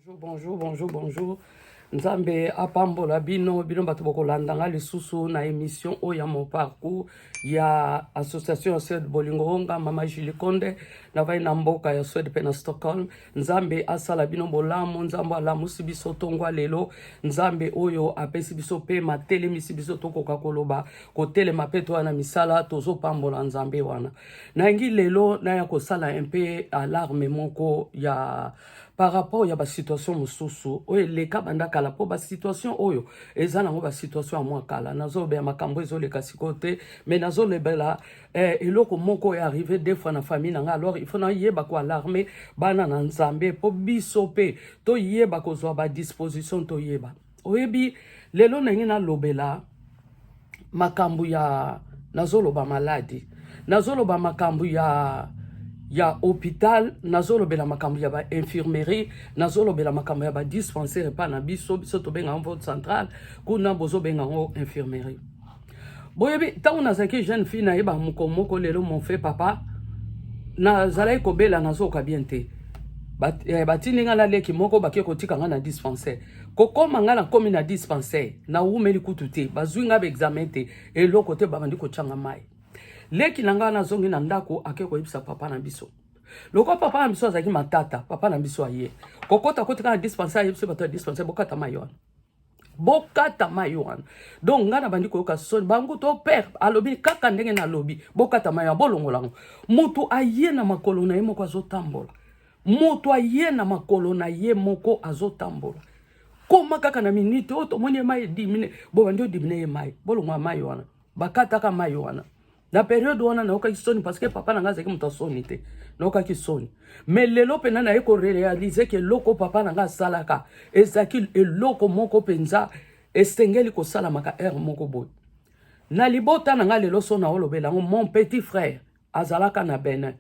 Bonjour. Nzambe apambola bino bato bokolandanga lisusu na émission oya mon parcours ya association Suède Bolingonga Mama Julie Konde na vai na mboka ya Suède pe na Stockholm. Nzambe asala bino bolamu, nzambe alamusi biso tongwa lelo, nzambe oyo apesi biso pe matelemisi biso tokoka koloba kotelema pe to na misala tozo pambola nzambe wana. Na ngi lelo na ya kosala un peu alarme moko ya par rapport ya ba situation mususu oyo leka banda kala po ba situation oyo eza nango ba situation ya mwa kala nazo be makambo ezo leka sikote mais nazo lebela eloko moko est arrivé deux fois na famille nanga, alors il faut na yeba ko alarmer bana na nzambe po biso pe to yeba ko zo ba disposition to yeba oyebi lelo na ngina lobela makambo ya nazo loba maladi nazo loba makambo ya hôpital, nazolo bela makambu ya ba infirmerie, nazolo bela makambu ya ba dispensaire pa na biso to benga en vote centrale, kuna bozo benga en infirmerie. Boyebi, ta una zaki jeune fille na yeba moko lelo mon fait papa, na zalai ko bela nazo ka biente. Batini nga na leki moko bakie kotika nga na dispensaire. Kokoma nga na komi na dispensaire, na umeli kutute, bazui nga be examen te, eloko te babandi ko changa mai. Leki nanga na zongi na ndako ake ko yebisa papa na biso. Loko papa na biso azaki matata, papa na biso aye. Kokota kotika na dispensaire yebisa bato ya dispensaire bokata mayon. Bokata mayon. Donc nga na bandi ko yoka soni bango to père alobi kaka ndenge na lobi bokata mayon bolongolango. Mutu aye na makolo na ye moko azotambola. Mutu aye na makolo na ye moko azotambola. Koma kaka na minute oto moni mai 10 minutes bo bandi o 10 minutes mai bolongo mayon. Bakata ka mayon. Na période wana na oka kisoni parce que papa nanga zaki muta soni te na oka kisoni mais lelo pena na eko réaliser que loko papa nanga salaka ezaki eloko moko penza estengeli ko sala maka moko boy na libota nanga lelo sona olobela mon petit frère azalaka na Benin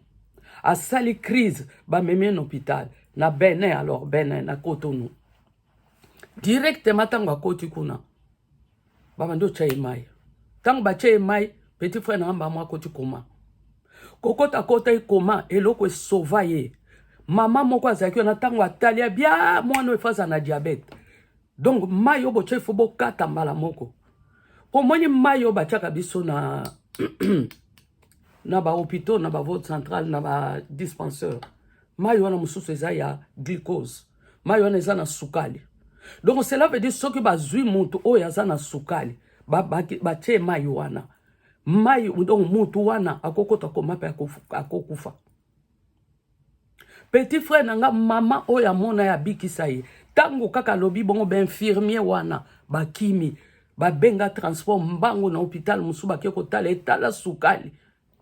a sali crise ba meme en hôpital na Benin, alors Benin na Cotonou directement tango akoti kuna baba ndo chaye mai tango ba chaye mai petit frère namba mwa koti koma kokota kota ikoma eloko esova ye mama moko azaki na tango atalia bia mwana efasa na diabète donc mayo bo chefo bo kata mbala moko po moni mayo ba chaka biso na na ba hôpital na ba vote central na ba dispensaire mayo na mususu eza ya glucose mayo na eza na sukali donc cela veut dire soki bazui mutu oyo aza na sukali ba che mayo wana mai donc mutu wana akokota koma pe akokufa. Petit frère nanga mama oya mona ya bikisa ye tango kaka lobi bongo ba infirmier wana bakimi ba benga transport mbango na hôpital musuba ke kotala etala sukali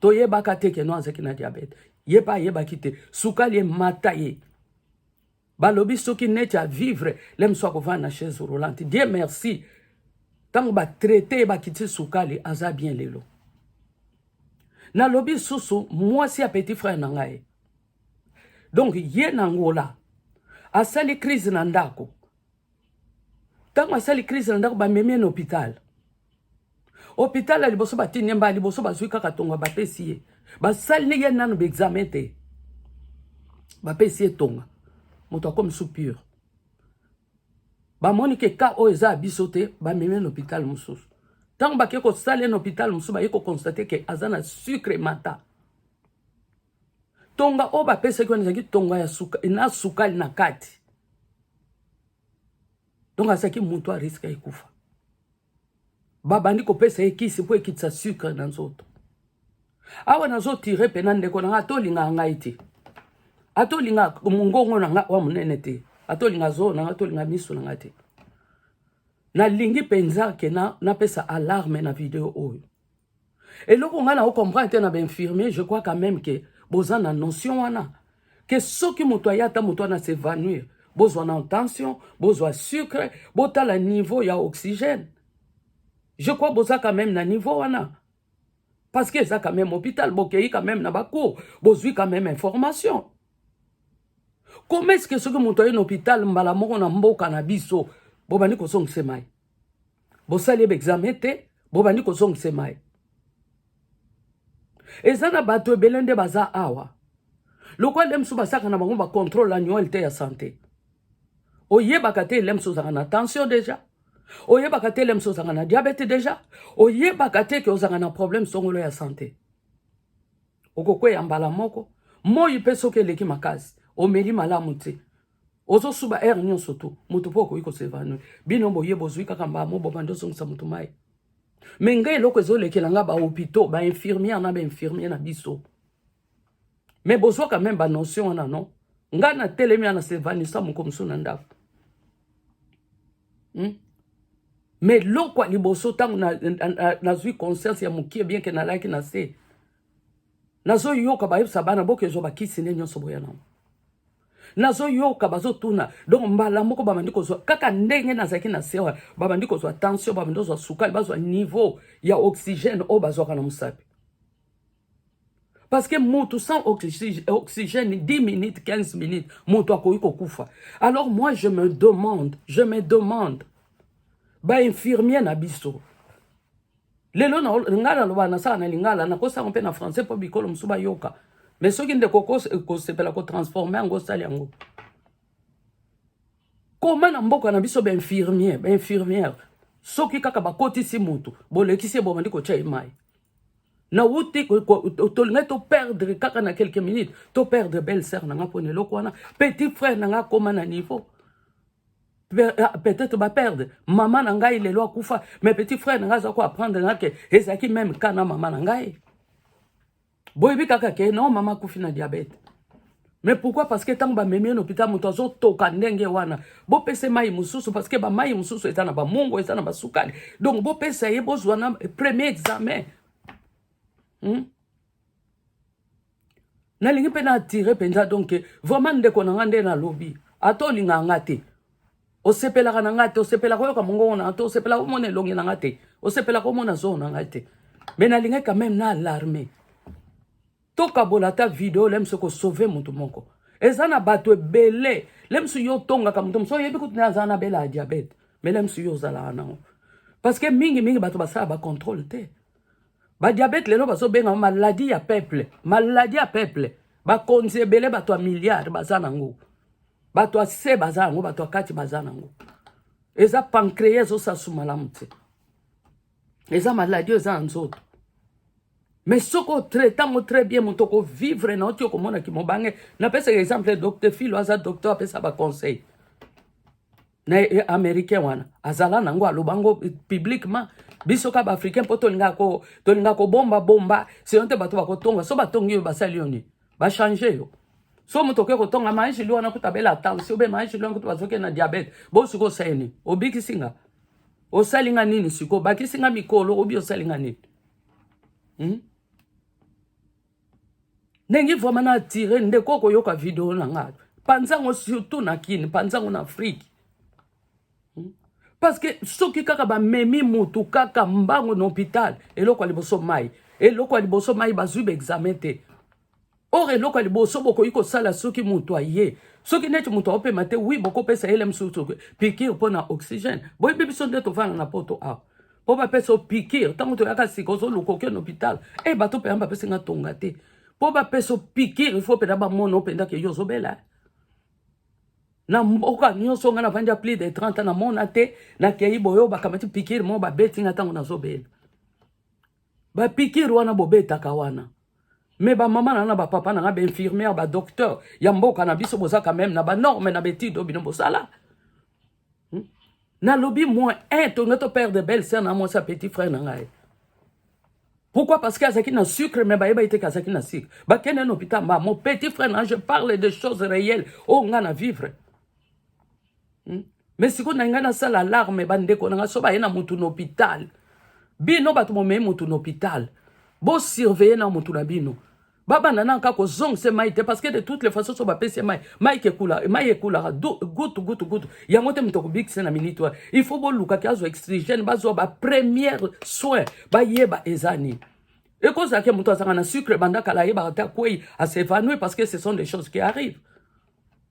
to yeba kateke no azaki na diabète yeba kite sukali mata ye ba lobi soki neti a vivre lem so ko va na chaise roulante. Dieu merci tango ba traiter ba kiti sukali aza bien lelo. Na lobi susu moi si a petit frère nangaye. Donc ye nangola asali crise na ndako. Tango asali crise na ndako ba meme na hôpital. Hôpital a liboso ba tinyemba liboso ba zui kaka tonga ba pesi. Ba sali ne ye nanu be examen te. Ba pesi tonga. Moto comme soupir. Ba moni ke ka o eza bisote ba meme na hôpital mususu. Tant que ko sale en hôpital musuba yeko constater que azana sucre mata tonga oba pesa ko nzaki tonga ya suka na sukali na kati donc asaki mutu a risque ekufa baba ndiko pesa ekisi po ekitsa sucre na nzoto awa nazo tirer penande ko na atolinga ngaiti atolinga mungongo na wa munene te atolinga zo na atolinga miso na ngati na lingi penza ke na pesa alarme na vidéo oyo. Et loko nga na o comprendre na ba infirmier, je crois quand même que boza na notion wana que soki muto ayata muto na s'évanouir, bozo na tension, bozo sucre, bota la niveau ya oxygène. Je crois boza quand même na niveau wana. Parce que ça quand même hôpital bokei quand même na ba cours, bozui quand même information. Comment est-ce que soki muto na hôpital mbala moko na mboka na biso bobani ko song semai. Bo sali be examen te, bobani ko song semai. Ezana bato belende baza awa. Loko dem suba saka na bango ba contrôle annuel te ya santé. oyebaka te lem sozanga na tension déjà oyebaka te lem sozanga na diabète déjà oyebaka te ke ozanga na problème songolo ya santé okokweya mbala moko moi mpe soki eleki makasi omeli malamu te ozosuba aire nyonso tu moto mpo okoki kosevanui bino boye bozwi kaka mbamo bobandi ozongisa moto mai me ngai eloko ezolekela nga bahôpitaux bainfirmière na bainfirmière na biso me bozwaka meme banotion wana non ngai na telemi ana sevanisa moko mosu na ndako me loko ya liboso ntango nazwi conscience ya mokie bien ke nalaki na se nazoyoka bayebisa bana bokezwa bakisi nde nyonso boya nango nazoyoka bazotuna donc mbala moko babandi kozwa kaka ndenge nazalaki na sewa babandi kozwa tension babandi kozwa sukali bazwa niveau ya oxygène oyo bazwaka na mosapi parce que moto sans oxygène 10 minutes 15 minutes moto akoki kokufa. Alors moi je me demande bainfirmier na biso lelo ngala loba na sala na lingala na kosa mpe na français po bikolo musuba yoka mais soki nde ko sepela ko transformer ngo sali yango comment na mboka na biso bainfirmière soki kaka bakotisi mutu bolekisi bomandi ko chai mai na wuti to perdre kaka na quelques minutes to perdre belle sœur na nga pone loko wana petit frère na nga koma na niveau peut-être ba perdre maman na ngai lelo akufa mais petit frère na nga za ko apprendre na ke ezaki même kana maman na ngai boyebi kaka ke non maman kufi na diabète mais pourquoi parce que tant ba memi no hôpital moto zo toka ndenge wana bo pese mai mususu parce que ba mai mususu etana ba mungo etana ba sukali donc bo pese ye bo zwana premier examen na lingi pe na attirer penza donc vraiment ndeko na ngande na lobby ato linga ngate osepela kana ngate osepela ko yoka mongo na ato osepela ko mona longi na ngate osepela ko mona zona ngate mais na linga quand même na alarmé toka bolata vidéo lem se ko sauver mutu moko ezana bato ebele lem su yo tonga ka mutu so yebi kutina zana bela diabète mais lem su yo zala na parce que mingi bato basala ba contrôle te ba diabète lelo baso benga maladie ya peuple ba konzebele bato a milliard bazana ngo bato a se bazana ngo bato a kati bazana ngo eza pancréas o sa sumalamu te eza maladie eza nzoto mais soko traitant très bien motoko vivre na otio komona ki mobange na pesa exemple docteur Philo aza docteur pesa ba conseil na américain wana azala nango alobango publiquement biso ka ba africain poto linga ko bomba c'est onte bato bakotonga so batongi yo basali yoni ba changer yo so motoke ko tonga maji liwa na kutabela tension be maji liwa kutu bazoke na diabète bo suko saini obiki singa o salinga nini siko baki singa mikolo obi o salinga nini nengi vraiment na tirer ndeko ko yoka vidéo na nga panzango surtout na kini panzango na Afrique parce que soki kaka ba memi mutu kaka mbango na hôpital eloko liboso mai bazwi ba examen te or eloko liboso boko iko sala soki mutu aye soki neti mutu ope mate oui boko pesa ele msutu piqûre pona oxygène boy bibiso nde to vana na poto a po ba pesa piqûre tango to yaka sikozo lukoke na hôpital e bato pe amba pesa nga tonga te po ba peso piqûre il faut peda ba mono penda ke yozo bela na mboka nyonso nga na vanja plus de 30 na mona te na kei boyo ba kamati piqûre mo ba beti nga tango na zo bela ba piqûre wana bobeta kawana mais ba mama na ba papa na ba infirmière ba docteur ya mboka na biso boza quand même na ba norme na betido bino bosala na lobby moins un to notre père de belle sœur na moi sa petit frère na ngai. Pourquoi? Parce qu'il y a qui n'a sucre, mais il y a qui n'a sucre. Mon petit frère, je parle de choses réelles. Oh, on a vivre. Mais si on a une salle alarme, on a soba na mutu hôpital. Bino batu mo me mutu hôpital. Bo surveiller na mutu na bino. Baba nana kako zong se maïte parce que de toutes les façons soba pese mai ke kula goutte. Yangote mtoko big se na minute. Il faut bo luka kazo oxygène bazo ba première soin ba yeba ezani. Et quand ça que mutu azanga na sucre banda kala yeba ta kwei à s'évanouir parce que ce sont des choses qui arrivent.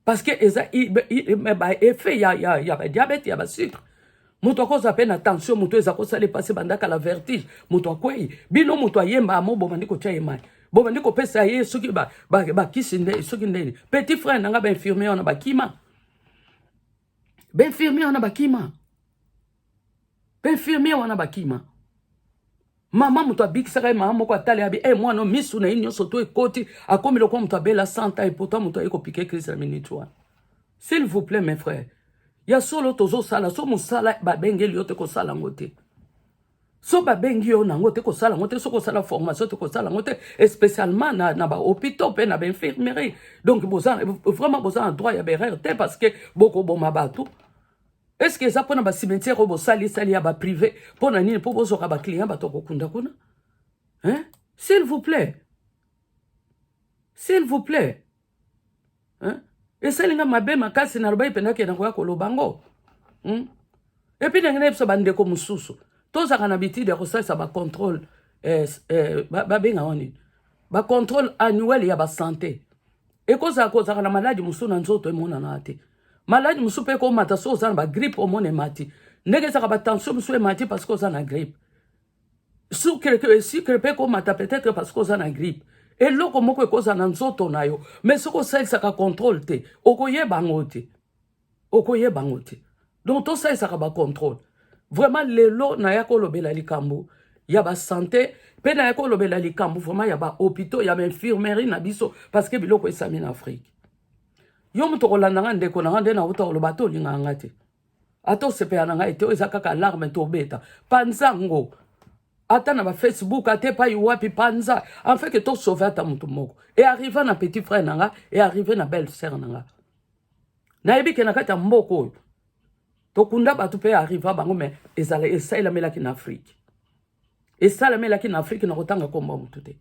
Parce que effet ya diabète ya sucre. Mutu akoza pe na tension mutu ezako sale passer banda kala vertige mutu akwei bino mutu ayemba mo bomandi ko tia mai. Bon, on pesa ye soki ba kisinde soki ndeni petit frère nanga ba infirmier on ba kima Infirmier wana bakima. Infirmier wana bakima. Mama mutu abikisaka mama moko atali abi mwana misu na inyo soto ekoti akomi lokwa mutu abela santa et pourtant mutu ayeko piquer Christ la minute wana. S'il vous plaît mes frères. Ya solo tozo sala so musala babengeli yote ko sala ngote. So babengi yo nango te ko sala ngote so ko sala formation te ko sala ngote spécialement na ba hôpital pe na ba infirmerie. Donc vraiment besoin droit ya berrer te parce que boko boma bato. Est-ce que ça pour na cimetière au sali ya ba privé pour na nini pour bozo ka ba client ba to ko kunda kuna? Hein? S'il vous plaît. S'il vous plaît. Hein? Et ça linga mabe makasi na roba ipenda ke na ko lobango. Et puis ngene biso bande ko mususu. Tous à habitude de ça ba contrôle ba benga woni. Ba contrôle annuel ya ba santé. Et cause na maladie musu na nzoto emona na ate. Malade musu pe ko mata so za ba grippe au mone mati. Ndenge za ba tension musu e mati parce que ça na grippe. Si quelque ko mata peut-être parce que ça na grippe. Et loko moko e cause na nzoto na yo. Mais ce ko ça ka contrôle te. Okoye bangote. Okoye bangote. Donc tout ça ça ba contrôle. Vraiment lelo na yako lobela likambo. Ya ba santé. Pe na yako lobela likambo. Vraiment ya ba hôpitaux, ya ba infirmerie na biso parce que biloko esami en Afrique. Yo muto kolanda nga ndeko na nga nde na uta olobato linga ngate. Ato sepe ya nga ete eza kaka alarme to beta. Panzango. Ata na ba Facebook ate pa yuwapi panza. En fait que to sauver ata mutu moko. Et arriver na petit frère na nga et arriver na belle sœur na nga. Na yebi ke na kata mboko. To kunda batu pe arriver bango me ezala esaila melaki na Afrique. Esala melaki na Afrique na kotanga komba mutu te.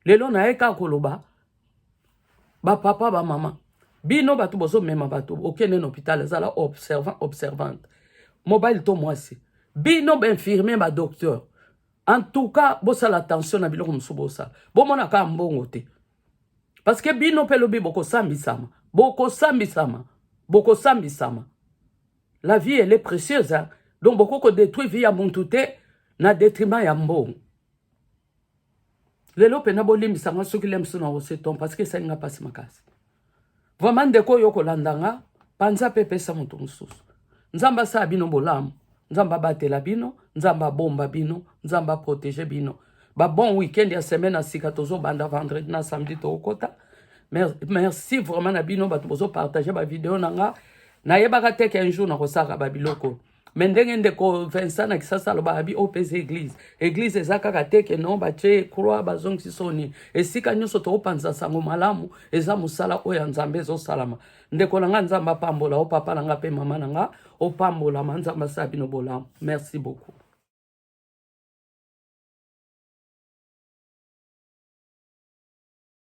Lelo na eka koloba ba papa ba mama. Bino batu bozo mema batu okene na hôpital zala observante. Mobile to mwasi. Bino ba infirmier ba docteur. En tout cas, bosa l'attention na biloko musubosa. Bo mona ka mbongo te. Parce que bino pe lobi boko sambisama. Boko sambisama. Boko sambisama. La vie elle est précieuse hein? Donc beaucoup ko détruit vie ya muntu te na détriment ya mbongo. Lelo pe na bolimbisa nga soki lemso na oseton parce que ça nga pasi makasi. Vraiment ndeko yoko landanga panza pepe sa mutu mususu. Nzamba sa bino bolamu, nzamba batela bino, nzamba bomba bino, nzamba protéger bino. Ba bon week-end ya semaine à sikatozo banda vendredi na samedi to okota. Merci vraiment na bino batu bozo partager ba vidéo nanga. Na yebaka teke un jour na kosaka ba biloko. Mendenge ndeko Vincent na kisasa lo ba abi OPC église. Église ezaka ka teke non ba che croix ba zongi soni. Esika nyoso to opanza sango malamu eza musala oya nzambe zo salama. Ndeko nanga nzamba pambola o papa nanga pe mama nanga o pambola manzamba sabino bolam. Merci beaucoup.